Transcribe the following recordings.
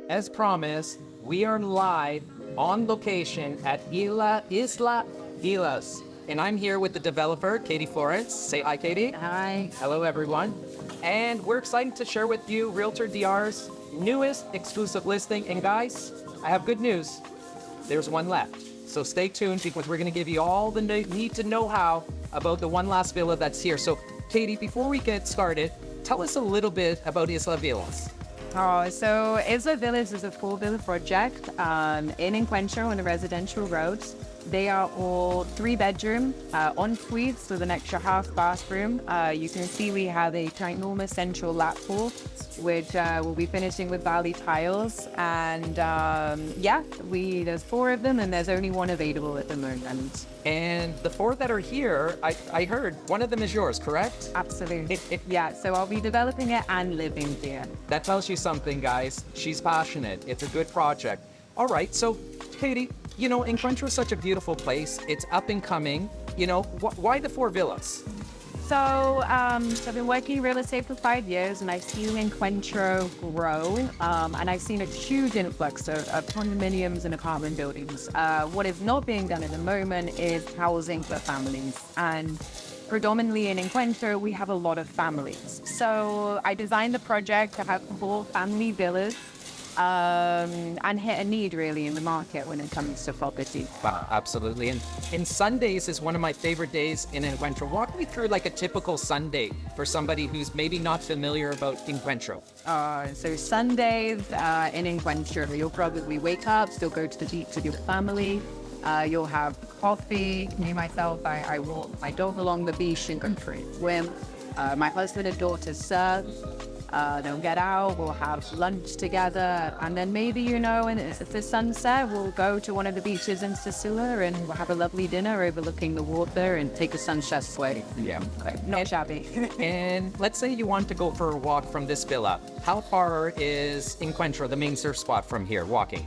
as promised, we are live on location at Isla Islas. And I'm here with the developer, Katie Florence. Say hi, Katie. Hi. Hello, everyone. And we're excited to share with you RealtorDR's newest exclusive listing. And guys, I have good news. There's one left. So stay tuned because we're going to give you all the need to know how about the one last villa that's here. So, Katie, before we get started, tell us a little bit about Isla Villas. Oh, so Isla Villas is a four-villa project in Encuentro on a residential road. They are all three-bedroom, en suites with an extra half bathroom. You can see we have a ginormous central lap pool, which we'll be finishing with valley tiles. And there's four of them, and there's only one available at the moment. And the four that are here, I heard one of them is yours, correct? Absolutely. Yeah, so I'll be developing it and living here. That tells you something, guys. She's passionate. It's a good project. All right, so Katie, you know, Encuentro is such a beautiful place. It's up and coming. You know, why the four villas? So I've been working real estate for 5 years, and I've seen Encuentro grow, and I've seen a huge influx of condominiums and apartment buildings. What is not being done at the moment is housing for families, and predominantly in Encuentro, we have a lot of families. So I designed the project to have four family villas, and hit a need really in the market when it comes to property. Wow, absolutely. And Sundays is one of my favorite days in Encuentro. Walk me through like a typical Sunday for somebody who's maybe not familiar about Encuentro. So Sundays in Encuentro, you'll probably wake up, still go to the beach with your family. You'll have coffee. Me, myself, I walk my dog along the beach and go for a swim. My husband and daughter surf. They'll get out, we'll have lunch together, and then maybe, you know, and if the sunset, we'll go to one of the beaches in Sicily and we'll have a lovely dinner overlooking the water and take a sunset sway. Yeah. Not shabby. And let's say you want to go for a walk from this villa. How far is Encuentro, the main surf spot, from here, walking?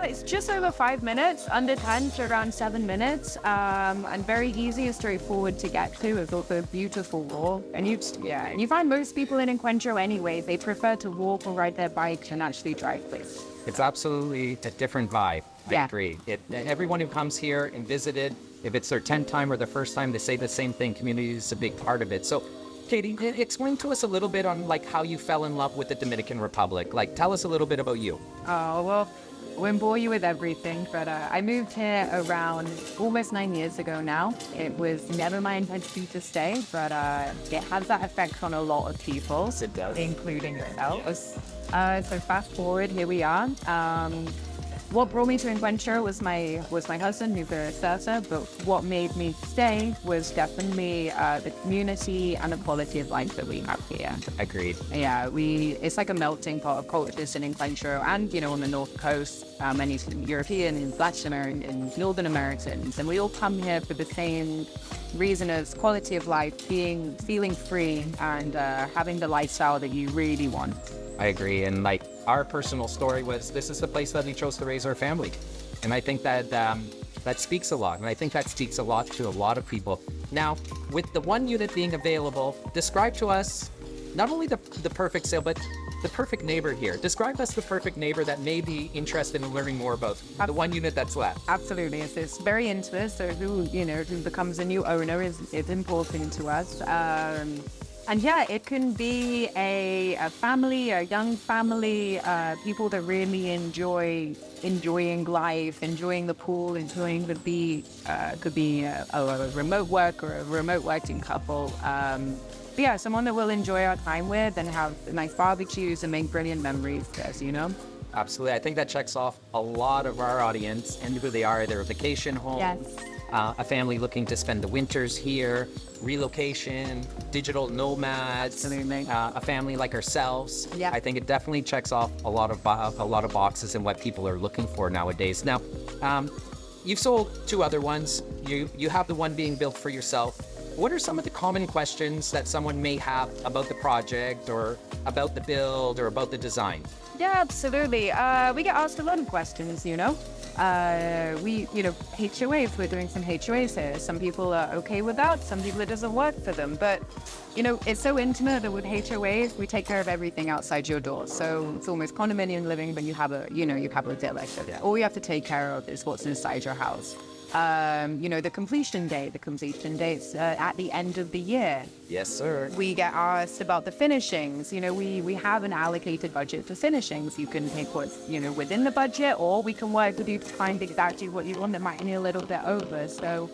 It's just over 5 minutes, under 10 to around 7 minutes, and very easy and straightforward to get to. It's also a beautiful walk, and you find most people in Encuentro anyway, they prefer to walk or ride their bike than actually drive places. It's absolutely a different vibe. I agree. Everyone who comes here and visited, if it's their 10th time or their first time, they say the same thing. Community is a big part of it. So, Katie, explain to us a little bit on like how you fell in love with the Dominican Republic. Like, tell us a little bit about you. Oh, well, I won't bore you with everything, but I moved here around almost 9 years ago now. It was never my intention to stay, but it has that effect on a lot of people. It does. Including yourself. So fast forward, here we are. What brought me to Encuentro was my husband, who's a surfer, but what made me stay was definitely the community and the quality of life that we have here. Agreed. Yeah, it's like a melting pot of cultures in Encuentro, and you know, on the North Coast, many Europeans, Latin Americans, Northern Americans, and we all come here for the same reason as quality of life, feeling free, and having the lifestyle that you really want. I agree. And like our personal story was, this is the place that we chose to raise our family. And I think that that speaks a lot. And I think that speaks a lot to a lot of people. Now, with the one unit being available, describe to us not only the perfect sale, but the perfect neighbor here. Describe us the perfect neighbor that may be interested in learning more about the one unit that's left. Absolutely. It's very intimate. So who becomes a new owner is important to us. And yeah, it can be a family, a young family, people that really enjoying life, enjoying the pool, enjoying the beach. Could be a remote work or a remote working couple. But yeah, someone that we'll enjoy our time with and have nice barbecues and make brilliant memories, as you know. Absolutely. I think that checks off a lot of our audience and who they are. They're a vacation home. Yes. A family looking to spend the winters here, relocation, digital nomads, a family like ourselves. Yeah. I think it definitely checks off a lot of boxes and what people are looking for nowadays. Now, you've sold two other ones. You have the one being built for yourself. What are some of the common questions that someone may have about the project or about the build or about the design? Yeah, absolutely. We get asked a lot of questions, you know. HOAs, we're doing some HOAs here. Some people are okay with that. Some people it doesn't work for them. But, it's so intimate that with HOAs, we take care of everything outside your door. So it's almost condominium living, but you have a villa. Yeah. All you have to take care of is what's inside your house. The completion date. The completion date's at the end of the year. Yes, sir. We get asked about the finishings. We have an allocated budget for finishings. You can take what's, within the budget, or we can work with you to find exactly what you want that might be a little bit over. So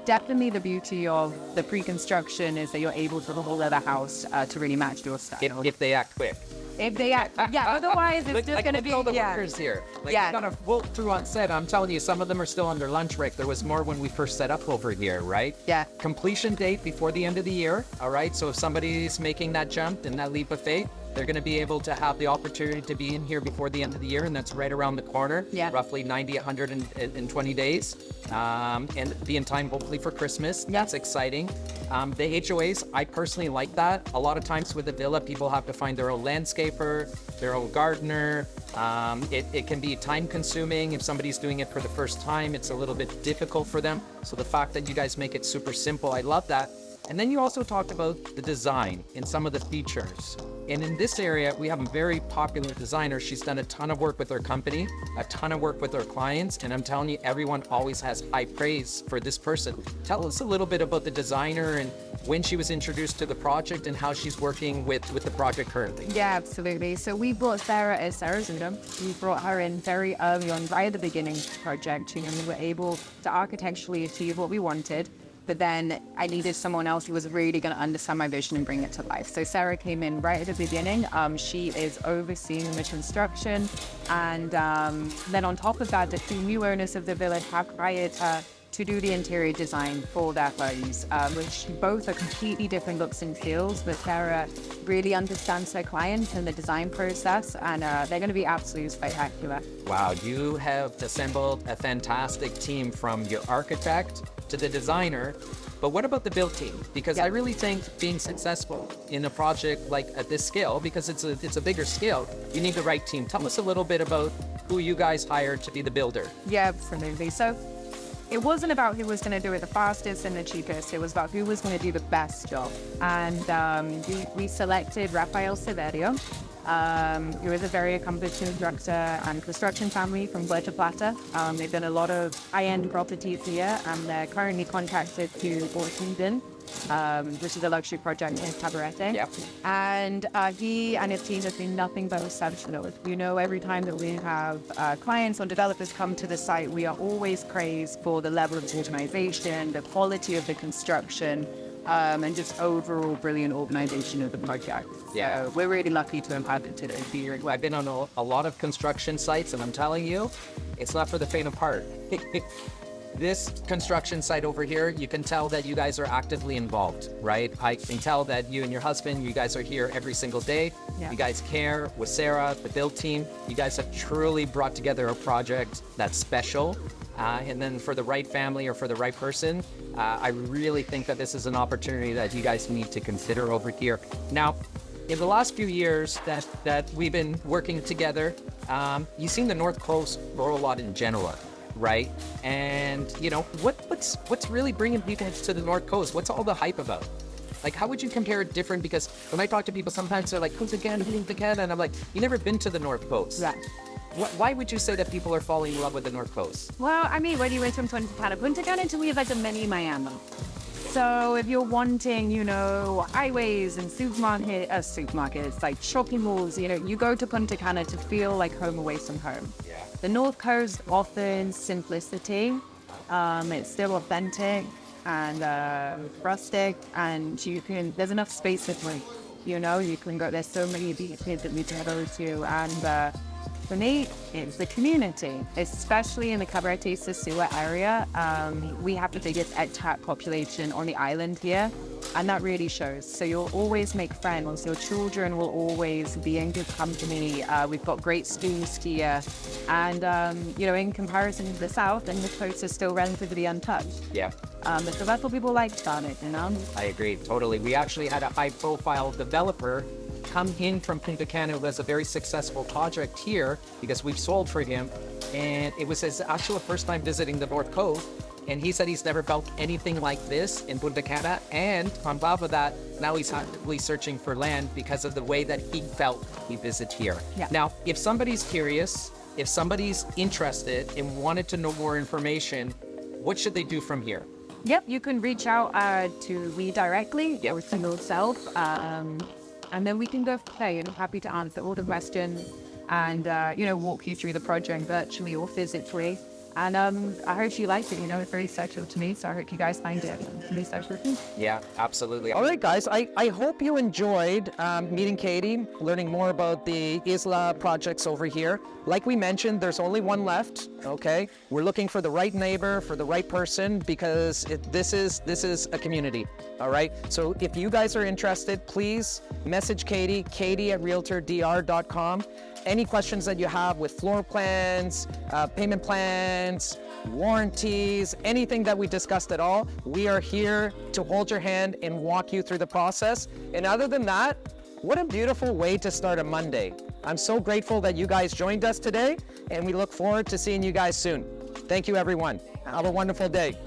definitely the beauty of the pre-construction is that you're able to hold the house to really match your style. If they act quick. If they act, otherwise it's just going to be, all the workers here. You gotta walk through on set. I'm telling you, some of them are still on their lunch break. There was more when we first set up over here, right? Yeah. Completion date before the end of the year, all right? So if somebody's making that jump and that leap of faith, they're going to be able to have the opportunity to be in here before the end of the year, and that's right around the corner. Yeah. Roughly 90, 120 days, and be in time hopefully for Christmas. Yeah. That's exciting. The HOAs, I personally like that. A lot of times with the villa, people have to find their own landscaper, their own gardener. It can be time consuming. If somebody's doing it for the first time, it's a little bit difficult for them. So the fact that you guys make it super simple, I love that. And then you also talked about the design and some of the features. And in this area, we have a very popular designer. She's done a ton of work with her company, a ton of work with her clients. And I'm telling you, everyone always has high praise for this person. Tell us a little bit about the designer and when she was introduced to the project and how she's working with the project currently. Yeah, absolutely. So we brought Sarah as Sarah's Zuna. We brought her in very early on, right at the beginning of the project. We were able to architecturally achieve what we wanted. But then I needed someone else who was really going to understand my vision and bring it to life. So Sarah came in right at the beginning. She is overseeing the construction. And then on top of that, the two new owners of the village have hired her to do the interior design for their homes, which both are completely different looks and feels. But Sarah really understands her clients and the design process, and they're going to be absolutely spectacular. Wow, you have assembled a fantastic team from your architect to the designer. But what about the build team? Because I really think being successful in a project like at this scale, because it's a bigger scale, you need the right team. Tell us a little bit about who you guys hired to be the builder. Yeah, absolutely. So it wasn't about who was going to do it the fastest and the cheapest. It was about who was going to do the best job. And we selected Rafael Severio, who is a very accomplished constructor and construction family from Playa. They've done a lot of high-end properties here, and they're currently contracted to Washington, which is a luxury project in Cabarete. Yep. And he and his team have been nothing but exceptional. Every time that we have clients or developers come to the site, we are always praised for the level of organization, the quality of the construction, and just overall brilliant organization of the project. Yeah. So we're really lucky to have had it today. I've been on a lot of construction sites, and I'm telling you, it's not for the faint of heart. This construction site over here, you can tell that you guys are actively involved, right? I can tell that you and your husband, you guys are here every single day. Yeah. You guys care. With Sarah, the build team, you guys have truly brought together a project that's special. And then for the right family or for the right person, I really think that this is an opportunity that you guys need to consider over here. Now, in the last few years that we've been working together, you've seen the North Coast grow a lot in Genoa, right? And what's really bringing people to the North Coast? What's all the hype about? Like, how would you compare it different? Because when I talk to people, sometimes they're like, Punta Cana, and I'm like, you never been to the North Coast. Right. Why would you say that people are falling in love with the North Coast? Well, I mean, when you went from Punta Cana to me is like a mini Miami. So if you're wanting, highways and supermarkets, like shopping malls, you go to Punta Cana to feel like home away from home. Yeah. The North Coast offers simplicity. It's still authentic and rustic, and there's enough space to play. You can go, there's so many beaches that we can go to, and for me, it's the community, especially in the Cabarete Sosua area. We have the biggest expat population on the island here, and that really shows. So you'll always make friends. Your children will always be in good company. We've got great schools here, and in comparison to the south, and the coast is still relatively untouched. Yeah. So that's what people like about it, I agree, totally. We actually had a high-profile developer come in from Punta Cana was a very successful project here because we've sold for him. And it was his actual first time visiting the North Coast. And he said he's never felt anything like this in Punta Cana. And on top of that, now he's actively searching for land because of the way that he felt he visited here. Yeah. Now, if somebody's curious, if somebody's interested and wanted to know more information, what should they do from here? Yep, you can reach out to me directly or to yourself, and then we can go from there. I'm happy to answer all the questions and walk you through the project virtually or physically. And I hope you liked it. It's very special to me, so I hope you guys find it really special too. Yeah, absolutely. All right, guys, I hope you enjoyed meeting Katie, learning more about the Isla projects over here. Like we mentioned, there's only one left, okay? We're looking for the right neighbor, for the right person, because this is a community, all right? So if you guys are interested, please message Katie at RealtorDR.com. Any questions that you have with floor plans, payment plans, warranties, anything that we discussed at all, we are here to hold your hand and walk you through the process. And other than that, what a beautiful way to start a Monday. I'm so grateful that you guys joined us today, and we look forward to seeing you guys soon. Thank you, everyone. Have a wonderful day.